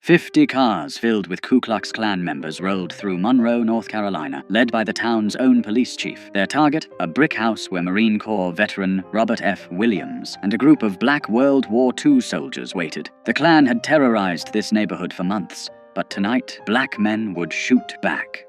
50 cars filled with Ku Klux Klan members rolled through Monroe, North Carolina, led by the town's own police chief. Their target, a brick house where Marine Corps veteran Robert F. Williams and a group of black World War II soldiers waited. The Klan had terrorized this neighborhood for months, but tonight, black men would shoot back.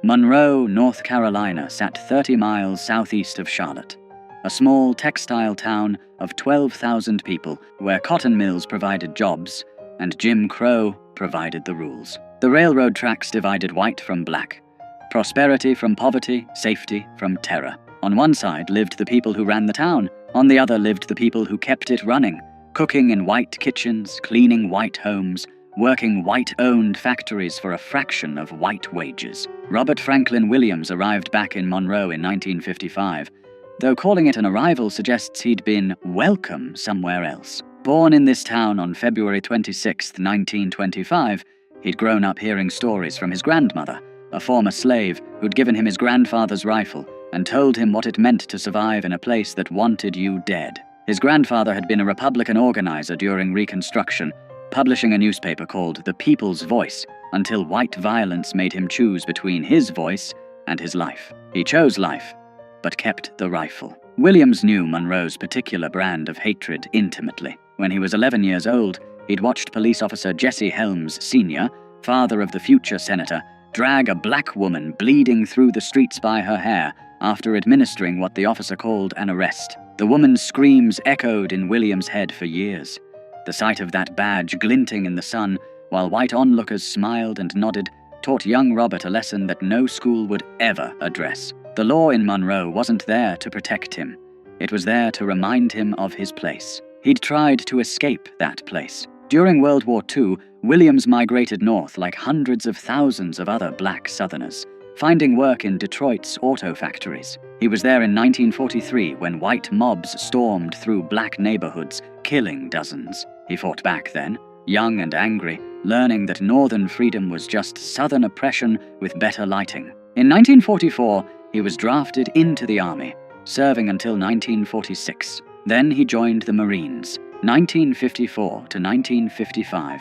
Monroe, North Carolina sat 30 miles southeast of Charlotte, a small textile town of 12,000 people where cotton mills provided jobs and Jim Crow provided the rules. The railroad tracks divided white from black, prosperity from poverty, safety from terror. On one side lived the people who ran the town, on the other lived the people who kept it running, cooking in white kitchens, cleaning white homes, working white-owned factories for a fraction of white wages. Robert Franklin Williams arrived back in Monroe in 1955, though calling it an arrival suggests he'd been welcome somewhere else. Born in this town on February 26, 1925, he'd grown up hearing stories from his grandmother, a former slave who'd given him his grandfather's rifle and told him what it meant to survive in a place that wanted you dead. His grandfather had been a Republican organizer during Reconstruction, publishing a newspaper called The People's Voice, until white violence made him choose between his voice and his life. He chose life, but kept the rifle. Williams knew Monroe's particular brand of hatred intimately. When he was 11 years old, he'd watched police officer Jesse Helms Sr., father of the future senator, drag a black woman bleeding through the streets by her hair after administering what the officer called an arrest. The woman's screams echoed in Williams' head for years. The sight of that badge glinting in the sun, while white onlookers smiled and nodded, taught young Robert a lesson that no school would ever address. The law in Monroe wasn't there to protect him. It was there to remind him of his place. He'd tried to escape that place. During World War II, Williams migrated north like hundreds of thousands of other black Southerners, finding work in Detroit's auto factories. He was there in 1943 when white mobs stormed through black neighborhoods, killing dozens. He fought back then, young and angry, learning that Northern freedom was just Southern oppression with better lighting. In 1944, he was drafted into the Army, serving until 1946. Then he joined the Marines, 1954 to 1955,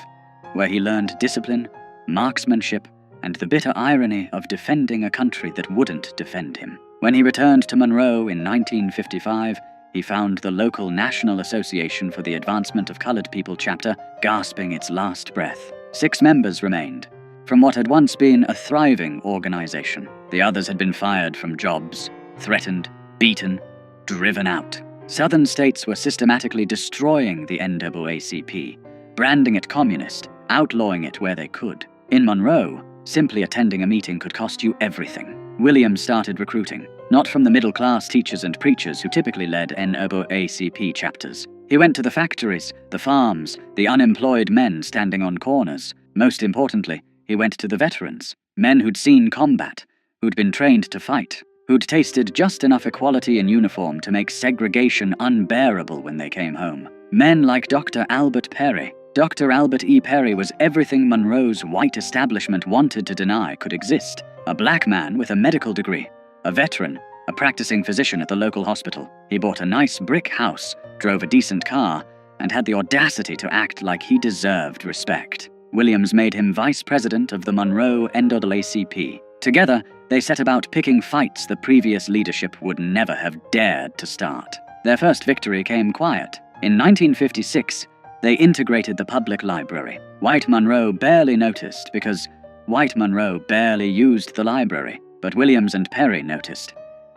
where he learned discipline, marksmanship, and the bitter irony of defending a country that wouldn't defend him. When he returned to Monroe in 1955, he found the local National Association for the Advancement of Colored People chapter gasping its last breath. 6 members remained, from what had once been a thriving organization. The others had been fired from jobs, threatened, beaten, driven out. Southern states were systematically destroying the NAACP, branding it communist, outlawing it where they could. In Monroe, simply attending a meeting could cost you everything. Williams started recruiting, not from the middle-class teachers and preachers who typically led NAACP chapters. He went to the factories, the farms, the unemployed men standing on corners. Most importantly, he went to the veterans, men who'd seen combat, who'd been trained to fight, who'd tasted just enough equality in uniform to make segregation unbearable when they came home. Men like Dr. Albert Perry. Dr. Albert E. Perry was everything Monroe's white establishment wanted to deny could exist. A black man with a medical degree, a veteran, a practicing physician at the local hospital. He bought a nice brick house, drove a decent car, and had the audacity to act like he deserved respect. Williams made him vice president of the Monroe NAACP. Together, they set about picking fights the previous leadership would never have dared to start. Their first victory came quiet. In 1956, they integrated the public library. White Monroe barely noticed because white Monroe barely used the library, but Williams and Perry noticed.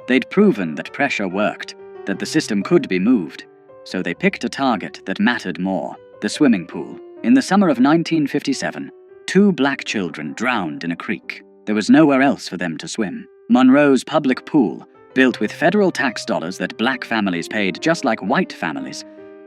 They'd proven that pressure worked, that the system could be moved, so they picked a target that mattered more: the swimming pool. In the summer of 1957, 2 black children drowned in a creek. There was nowhere else for them to swim. Monroe's public pool, built with federal tax dollars that black families paid just like white families,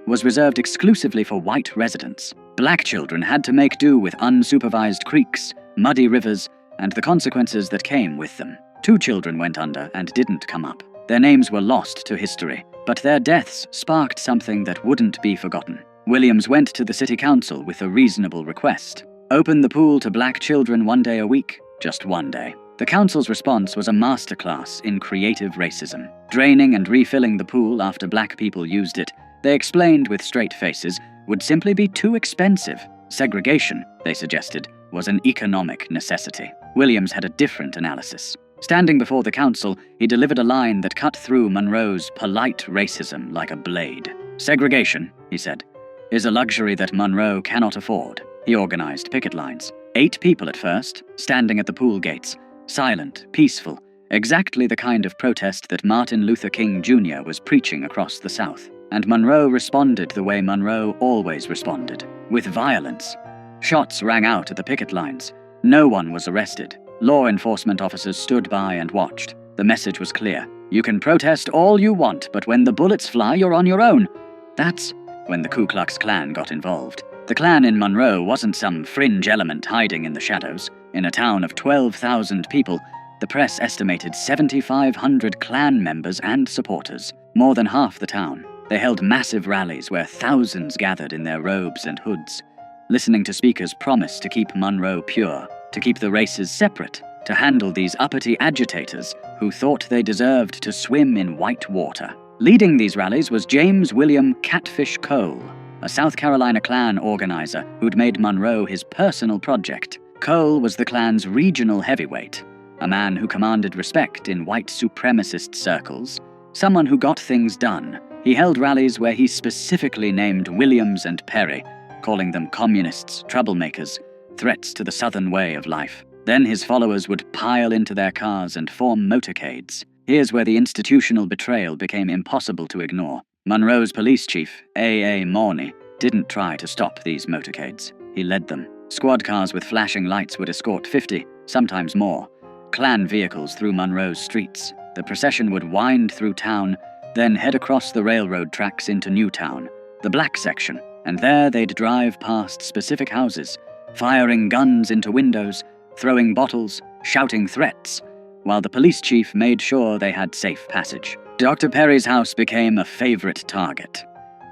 was reserved exclusively for white residents. Black children had to make do with unsupervised creeks, muddy rivers, and the consequences that came with them. 2 children went under and didn't come up. Their names were lost to history, but their deaths sparked something that wouldn't be forgotten. Williams went to the city council with a reasonable request: open the pool to black children 1 day a week, just 1 day. The council's response was a masterclass in creative racism. Draining and refilling the pool after black people used it, they explained with straight faces, would simply be too expensive. Segregation, they suggested, was an economic necessity. Williams had a different analysis. Standing before the council, he delivered a line that cut through Monroe's polite racism like a blade. Segregation, he said, is a luxury that Monroe cannot afford. He organized picket lines. 8 people at first, standing at the pool gates, silent, peaceful, exactly the kind of protest that Martin Luther King Jr. was preaching across the South. And Monroe responded the way Monroe always responded, with violence. Shots rang out at the picket lines. No one was arrested. Law enforcement officers stood by and watched. The message was clear. You can protest all you want, but when the bullets fly, you're on your own. That's when the Ku Klux Klan got involved. The Klan in Monroe wasn't some fringe element hiding in the shadows. In a town of 12,000 people, the press estimated 7,500 Klan members and supporters, more than half the town. They held massive rallies where thousands gathered in their robes and hoods, listening to speakers promise to keep Monroe pure, to keep the races separate, to handle these uppity agitators who thought they deserved to swim in white water. Leading these rallies was James William Catfish Cole, a South Carolina Klan organizer who'd made Monroe his personal project. Cole was the Klan's regional heavyweight, a man who commanded respect in white supremacist circles, someone who got things done. He held rallies where he specifically named Williams and Perry, calling them communists, troublemakers, threats to the Southern way of life. Then his followers would pile into their cars and form motorcades. Here's where the institutional betrayal became impossible to ignore. Monroe's police chief, A.A. Morney, didn't try to stop these motorcades. He led them. Squad cars with flashing lights would escort 50, sometimes more, Klan vehicles through Monroe's streets. The procession would wind through town, then head across the railroad tracks into Newtown, the black section, and there they'd drive past specific houses, firing guns into windows, throwing bottles, shouting threats, while the police chief made sure they had safe passage. Dr. Perry's house became a favorite target.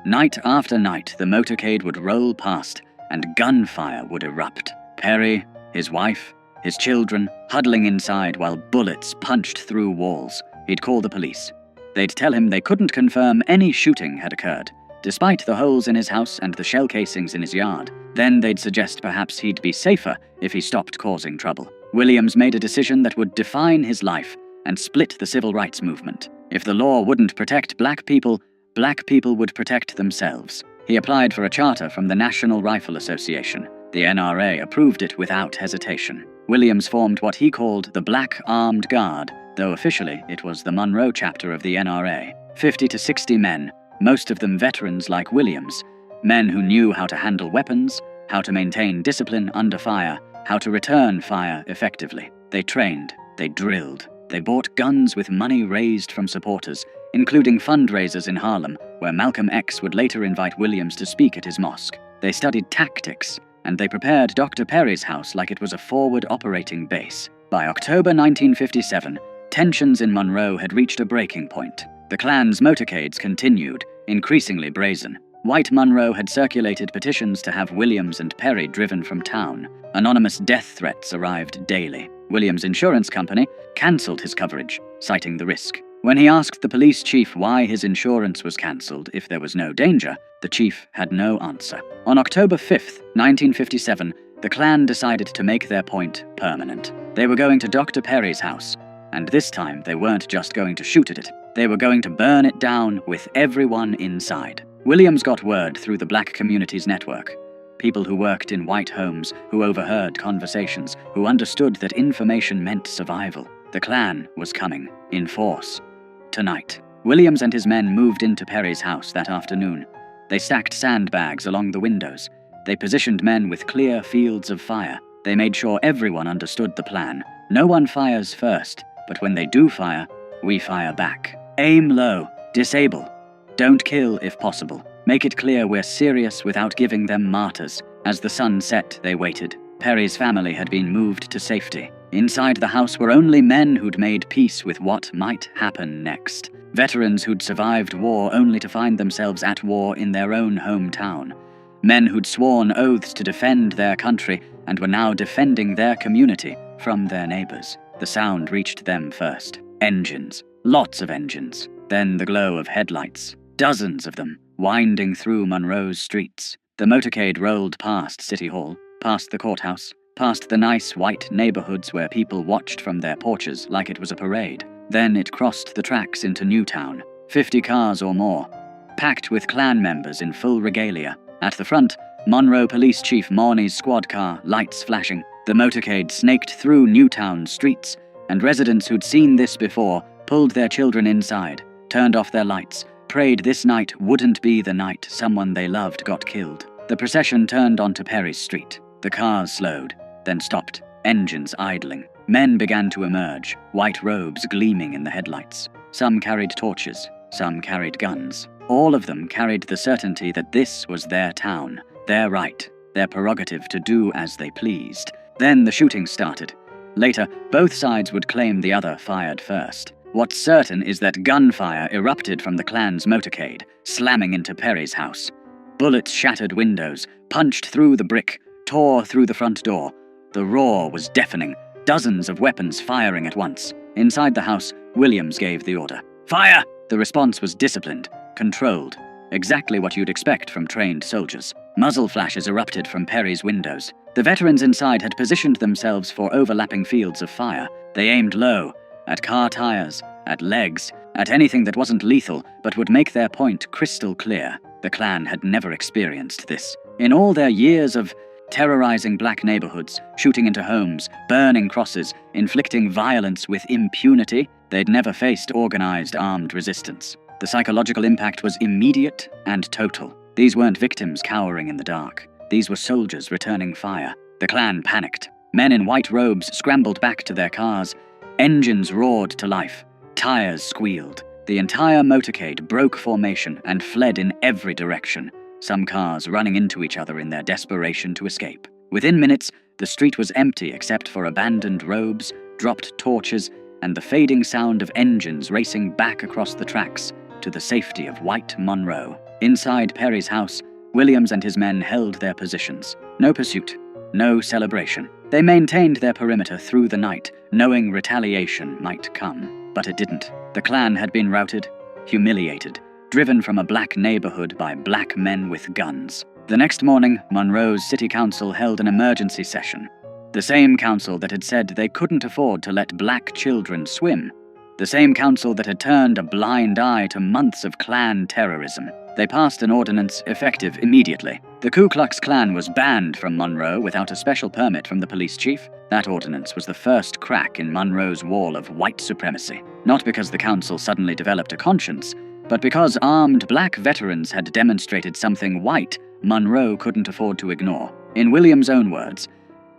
Night after night, the motorcade would roll past, and gunfire would erupt. Perry, his wife, his children, huddling inside while bullets punched through walls. He'd call the police. They'd tell him they couldn't confirm any shooting had occurred, despite the holes in his house and the shell casings in his yard. Then they'd suggest perhaps he'd be safer if he stopped causing trouble. Williams made a decision that would define his life and split the civil rights movement. If the law wouldn't protect black people would protect themselves. He applied for a charter from the National Rifle Association. The NRA approved it without hesitation. Williams formed what he called the Black Armed Guard, though officially it was the Monroe chapter of the NRA. 50 to 60 men, most of them veterans like Williams, men who knew how to handle weapons, how to maintain discipline under fire, how to return fire effectively. They trained, they drilled, they bought guns with money raised from supporters, including fundraisers in Harlem, where Malcolm X would later invite Williams to speak at his mosque. They studied tactics, and they prepared Dr. Perry's house like it was a forward operating base. By October 1957, tensions in Monroe had reached a breaking point. The Klan's motorcades continued, increasingly brazen. White Monroe had circulated petitions to have Williams and Perry driven from town. Anonymous death threats arrived daily. Williams' insurance company cancelled his coverage, citing the risk. When he asked the police chief why his insurance was cancelled if there was no danger, the chief had no answer. On October 5th, 1957, the Klan decided to make their point permanent. They were going to Dr. Perry's house, and this time they weren't just going to shoot at it. They were going to burn it down with everyone inside. Williams got word through the Black Communities Network. People who worked in white homes, who overheard conversations, who understood that information meant survival. The Klan was coming, in force. Tonight. Williams and his men moved into Perry's house that afternoon. They stacked sandbags along the windows. They positioned men with clear fields of fire. They made sure everyone understood the plan. No one fires first, but when they do fire, we fire back. Aim low. Disable. Don't kill if possible. Make it clear we're serious without giving them martyrs. As the sun set, they waited. Perry's family had been moved to safety. Inside the house were only men who'd made peace with what might happen next. Veterans who'd survived war only to find themselves at war in their own hometown. Men who'd sworn oaths to defend their country and were now defending their community from their neighbors. The sound reached them first. Engines. Lots of engines. Then the glow of headlights. Dozens of them, winding through Monroe's streets. The motorcade rolled past City Hall, past the courthouse, past the nice white neighborhoods where people watched from their porches like it was a parade. Then it crossed the tracks into Newtown, 50 cars or more, packed with Klan members in full regalia. At the front, Monroe Police Chief Morney's squad car, lights flashing. The motorcade snaked through Newtown streets, and residents who'd seen this before pulled their children inside, turned off their lights, prayed this night wouldn't be the night someone they loved got killed. The procession turned onto Perry Street. The cars slowed, then stopped, engines idling. Men began to emerge, white robes gleaming in the headlights. Some carried torches, some carried guns. All of them carried the certainty that this was their town, their right, their prerogative to do as they pleased. Then the shooting started. Later, both sides would claim the other fired first. What's certain is that gunfire erupted from the Klan's motorcade, slamming into Perry's house. Bullets shattered windows, punched through the brick, tore through the front door. The roar was deafening, dozens of weapons firing at once. Inside the house, Williams gave the order. Fire! The response was disciplined, controlled, exactly what you'd expect from trained soldiers. Muzzle flashes erupted from Perry's windows. The veterans inside had positioned themselves for overlapping fields of fire. They aimed low, at car tires, at legs, at anything that wasn't lethal but would make their point crystal clear. The Klan had never experienced this. In all their years of terrorizing black neighborhoods, shooting into homes, burning crosses, inflicting violence with impunity, they'd never faced organized armed resistance. The psychological impact was immediate and total. These weren't victims cowering in the dark. These were soldiers returning fire. The Klan panicked. Men in white robes scrambled back to their cars. Engines roared to life. Tires squealed. The entire motorcade broke formation and fled in every direction, some cars running into each other in their desperation to escape. Within minutes, the street was empty except for abandoned robes, dropped torches, and the fading sound of engines racing back across the tracks to the safety of white Monroe. Inside Perry's house, Williams and his men held their positions. No pursuit, no celebration. They maintained their perimeter through the night, knowing retaliation might come. But it didn't. The Klan had been routed, humiliated, driven from a black neighborhood by black men with guns. The next morning, Monroe's city council held an emergency session. The same council that had said they couldn't afford to let black children swim. The same council that had turned a blind eye to months of Klan terrorism. They passed an ordinance effective immediately. The Ku Klux Klan was banned from Monroe without a special permit from the police chief. That ordinance was the first crack in Monroe's wall of white supremacy. Not because the council suddenly developed a conscience, but because armed black veterans had demonstrated something white Monroe couldn't afford to ignore. In Williams' own words,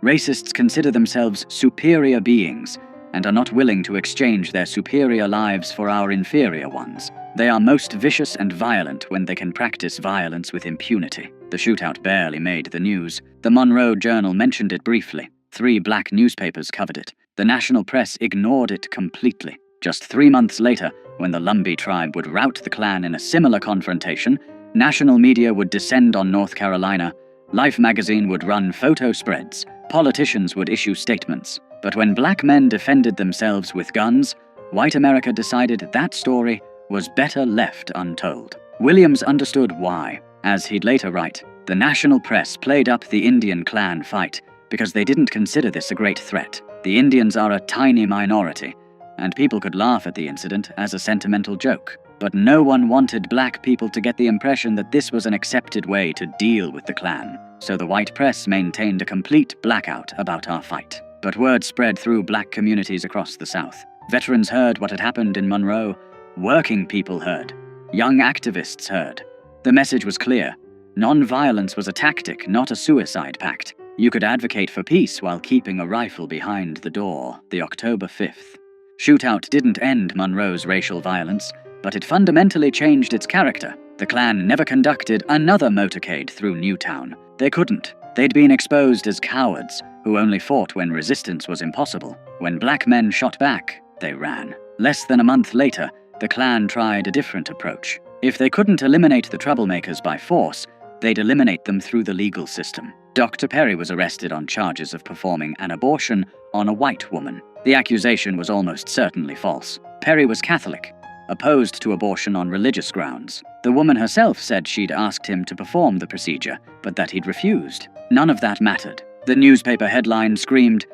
racists consider themselves superior beings and are not willing to exchange their superior lives for our inferior ones. They are most vicious and violent when they can practice violence with impunity. The shootout barely made the news. The Monroe Journal mentioned it briefly. 3 black newspapers covered it. The national press ignored it completely. Just 3 months later, when the Lumbee tribe would rout the Klan in a similar confrontation, national media would descend on North Carolina, Life magazine would run photo spreads, politicians would issue statements. But when black men defended themselves with guns, white America decided that story was better left untold. Williams understood why. As he'd later write, the national press played up the Indian Klan fight because they didn't consider this a great threat. The Indians are a tiny minority, and people could laugh at the incident as a sentimental joke. But no one wanted black people to get the impression that this was an accepted way to deal with the Klan. So the white press maintained a complete blackout about our fight. But word spread through black communities across the South. Veterans heard what had happened in Monroe. Working people heard. Young activists heard. The message was clear. Nonviolence was a tactic, not a suicide pact. You could advocate for peace while keeping a rifle behind the door. The October 5th. Shootout didn't end Monroe's racial violence, but it fundamentally changed its character. The Klan never conducted another motorcade through Newtown. They couldn't. They'd been exposed as cowards who only fought when resistance was impossible. When black men shot back, they ran. Less than a month later, the Klan tried a different approach. If they couldn't eliminate the troublemakers by force, they'd eliminate them through the legal system. Dr. Perry was arrested on charges of performing an abortion on a white woman. The accusation was almost certainly false. Perry was Catholic, opposed to abortion on religious grounds. The woman herself said she'd asked him to perform the procedure, but that he'd refused. None of that mattered. The newspaper headline screamed,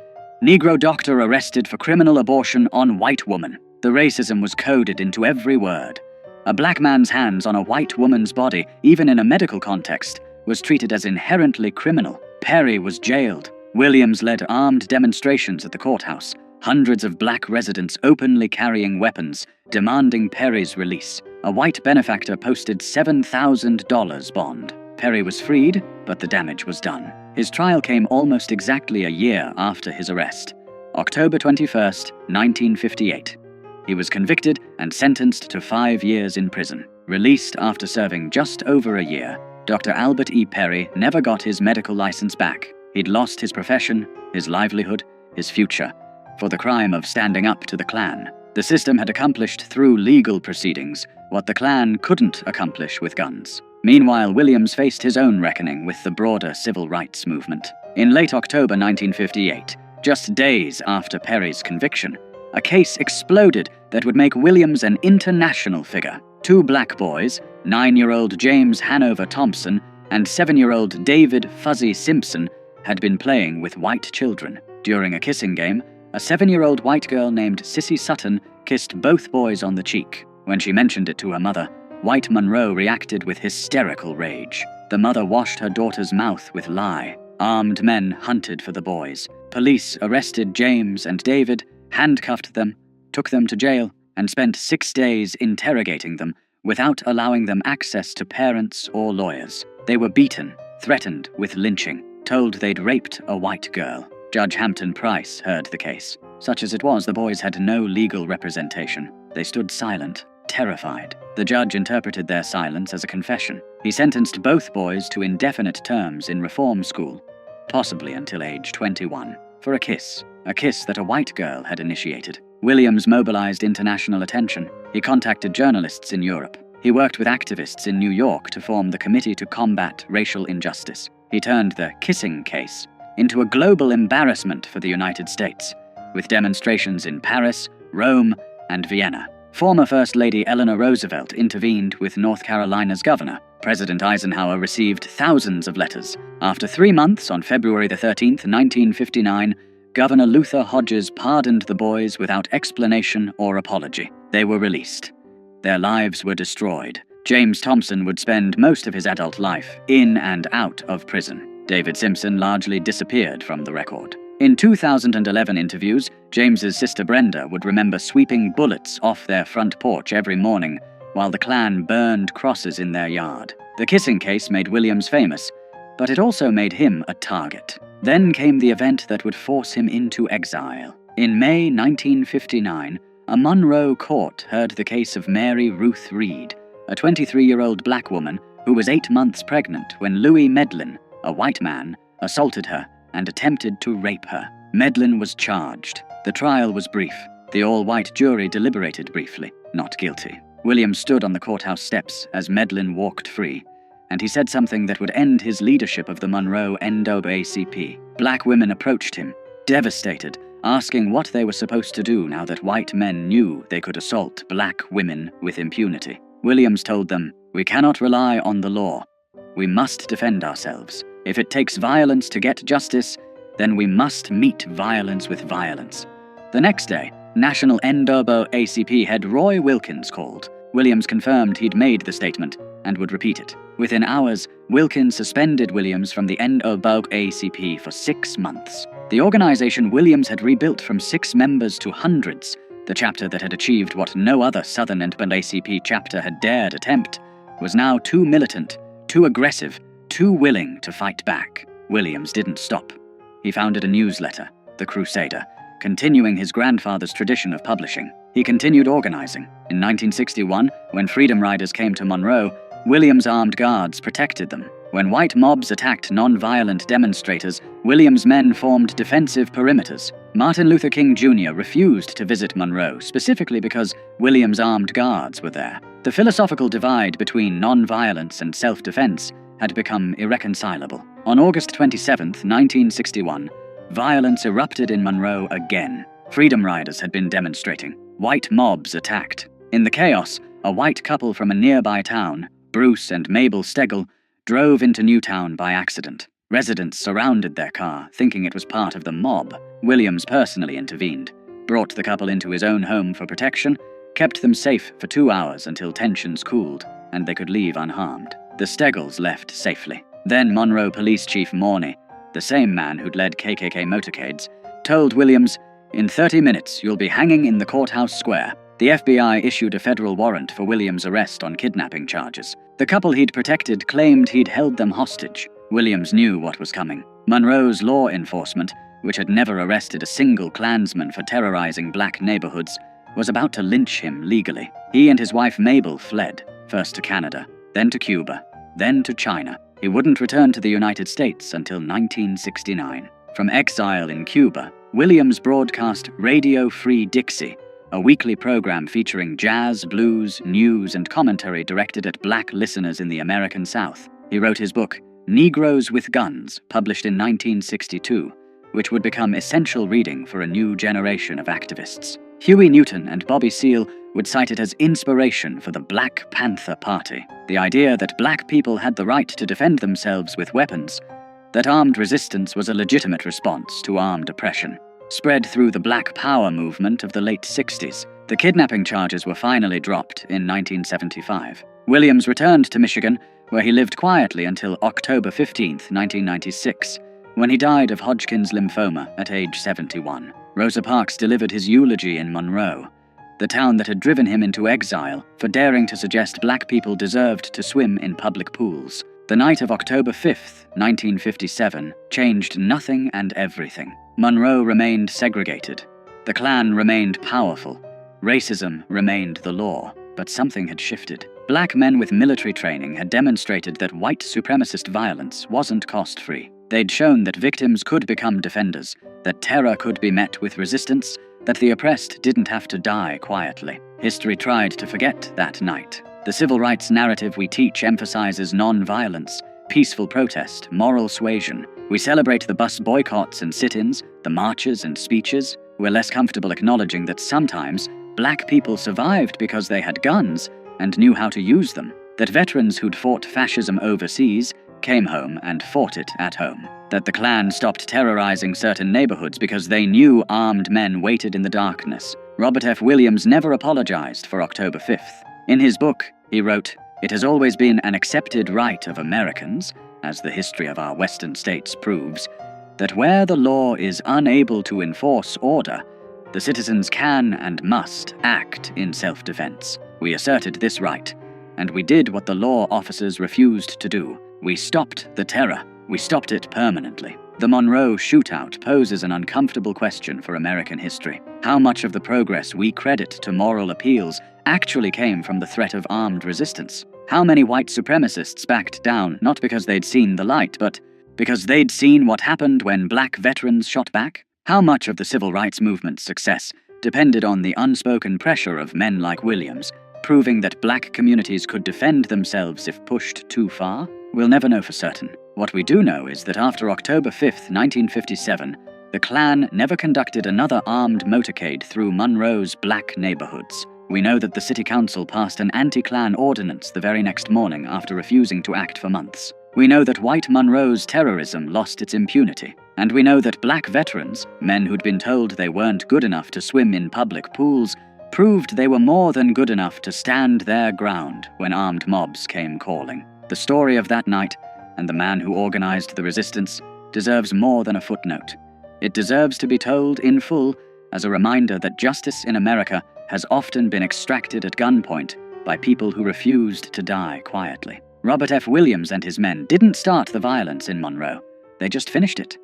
"Negro doctor arrested for criminal abortion on white woman." The racism was coded into every word. A black man's hands on a white woman's body, even in a medical context, was treated as inherently criminal. Perry was jailed. Williams led armed demonstrations at the courthouse, hundreds of black residents openly carrying weapons, demanding Perry's release. A white benefactor posted $7,000 bond. Perry was freed, but the damage was done. His trial came almost exactly a year after his arrest, October 21st, 1958. He was convicted and sentenced to 5 years in prison. Released after serving just over a year, Dr. Albert E. Perry never got his medical license back. He'd lost his profession, his livelihood, his future, for the crime of standing up to the Klan. The system had accomplished through legal proceedings what the Klan couldn't accomplish with guns. Meanwhile, Williams faced his own reckoning with the broader civil rights movement. In late October 1958, just days after Perry's conviction, a case exploded that would make Williams an international figure. 2 black boys, 9-year-old James Hanover Thompson and 7-year-old David Fuzzy Simpson, had been playing with white children. During a kissing game, a 7-year-old white girl named Sissy Sutton kissed both boys on the cheek. When she mentioned it to her mother, white Monroe reacted with hysterical rage. The mother washed her daughter's mouth with lye. Armed men hunted for the boys. Police arrested James and David, handcuffed them, took them to jail, and spent 6 days interrogating them without allowing them access to parents or lawyers. They were beaten, threatened with lynching, told they'd raped a white girl. Judge Hampton Price heard the case. Such as it was, the boys had no legal representation. They stood silent, terrified. The judge interpreted their silence as a confession. He sentenced both boys to indefinite terms in reform school, possibly until age 21, for a kiss that a white girl had initiated. Williams mobilized international attention. He contacted journalists in Europe. He worked with activists in New York to form the Committee to Combat Racial Injustice. He turned the kissing case into a global embarrassment for the United States, with demonstrations in Paris, Rome, and Vienna. Former First Lady Eleanor Roosevelt intervened with North Carolina's governor. President Eisenhower received thousands of letters. After 3 months, on February 13, 1959, Governor Luther Hodges pardoned the boys without explanation or apology. They were released. Their lives were destroyed. James Thompson would spend most of his adult life in and out of prison. David Simpson largely disappeared from the record. In 2011 interviews, James's sister Brenda would remember sweeping bullets off their front porch every morning while the Klan burned crosses in their yard. The kissing case made Williams famous, but it also made him a target. Then came the event that would force him into exile. In May 1959, a Monroe court heard the case of Mary Ruth Reed, a 23-year-old black woman who was 8 months pregnant when Louis Medlin, a white man, assaulted her and attempted to rape her. Medlin was charged. The trial was brief. The all-white jury deliberated briefly, not guilty. Williams stood on the courthouse steps as Medlin walked free, and he said something that would end his leadership of the Monroe NAACP. Black women approached him, devastated, asking what they were supposed to do now that white men knew they could assault black women with impunity. Williams told them, "We cannot rely on the law. We must defend ourselves. If it takes violence to get justice, then we must meet violence with violence." The next day, National NAACP head Roy Wilkins called. Williams confirmed he'd made the statement and would repeat it. Within hours, Wilkins suspended Williams from the NAACP for 6 months. The organization Williams had rebuilt from 6 members to hundreds, the chapter that had achieved what no other Southern NAACP chapter had dared attempt, was now too militant, too aggressive, too willing to fight back. Williams didn't stop. He founded a newsletter, The Crusader, continuing his grandfather's tradition of publishing. He continued organizing. In 1961, when Freedom Riders came to Monroe, Williams' armed guards protected them. When white mobs attacked non-violent demonstrators, Williams' men formed defensive perimeters. Martin Luther King Jr. refused to visit Monroe, specifically because Williams' armed guards were there. The philosophical divide between non-violence and self-defense had become irreconcilable. On August 27, 1961, violence erupted in Monroe again. Freedom Riders had been demonstrating. White mobs attacked. In the chaos, a white couple from a nearby town, Bruce and Mabel Stegel, drove into Newtown by accident. Residents surrounded their car, thinking it was part of the mob. Williams personally intervened, brought the couple into his own home for protection, kept them safe for 2 hours until tensions cooled, and they could leave unharmed. The Stegels left safely. Then Monroe Police Chief Morney, the same man who'd led KKK motorcades, told Williams, "In 30 minutes, you'll be hanging in the courthouse square." The FBI issued a federal warrant for Williams' arrest on kidnapping charges. The couple he'd protected claimed he'd held them hostage. Williams knew what was coming. Monroe's law enforcement, which had never arrested a single Klansman for terrorizing black neighborhoods, was about to lynch him legally. He and his wife Mabel fled, first to Canada, then to Cuba, then to China. He wouldn't return to the United States until 1969. From exile in Cuba, Williams broadcast Radio Free Dixie, a weekly program featuring jazz, blues, news, and commentary directed at black listeners in the American South. He wrote his book, Negroes with Guns, published in 1962, which would become essential reading for a new generation of activists. Huey Newton and Bobby Seale would cite it as inspiration for the Black Panther Party, the idea that black people had the right to defend themselves with weapons, that armed resistance was a legitimate response to armed oppression. Spread through the Black Power movement of the late 60s, the kidnapping charges were finally dropped in 1975. Williams returned to Michigan, where he lived quietly until October 15, 1996, when he died of Hodgkin's lymphoma at age 71. Rosa Parks delivered his eulogy in Monroe, the town that had driven him into exile for daring to suggest black people deserved to swim in public pools. The night of October 5, 1957, changed nothing and everything. Monroe remained segregated. The Klan remained powerful. Racism remained the law. But something had shifted. Black men with military training had demonstrated that white supremacist violence wasn't cost-free. They'd shown that victims could become defenders, that terror could be met with resistance, that the oppressed didn't have to die quietly. History tried to forget that night. The civil rights narrative we teach emphasizes non-violence, peaceful protest, moral suasion. We celebrate the bus boycotts and sit-ins, the marches and speeches. We're less comfortable acknowledging that sometimes black people survived because they had guns and knew how to use them, that veterans who'd fought fascism overseas came home and fought it at home, that the Klan stopped terrorizing certain neighborhoods because they knew armed men waited in the darkness. Robert F. Williams never apologized for October 5th. In his book, he wrote, "It has always been an accepted right of Americans, as the history of our western states proves, that where the law is unable to enforce order, the citizens can and must act in self-defense. We asserted this right, and we did what the law officers refused to do. We stopped the terror. We stopped it permanently." The Monroe shootout poses an uncomfortable question for American history. How much of the progress we credit to moral appeals actually came from the threat of armed resistance? How many white supremacists backed down not because they'd seen the light, but because they'd seen what happened when black veterans shot back? How much of the civil rights movement's success depended on the unspoken pressure of men like Williams, proving that black communities could defend themselves if pushed too far? We'll never know for certain. What we do know is that after October 5, 1957, the Klan never conducted another armed motorcade through Monroe's black neighborhoods. We know that the city council passed an anti-Klan ordinance the very next morning after refusing to act for months. We know that white Monroe's terrorism lost its impunity. And we know that black veterans, men who'd been told they weren't good enough to swim in public pools, proved they were more than good enough to stand their ground when armed mobs came calling. The story of that night, and the man who organized the resistance, deserves more than a footnote. It deserves to be told in full as a reminder that justice in America has often been extracted at gunpoint by people who refused to die quietly. Robert F. Williams and his men didn't start the violence in Monroe. They just finished it.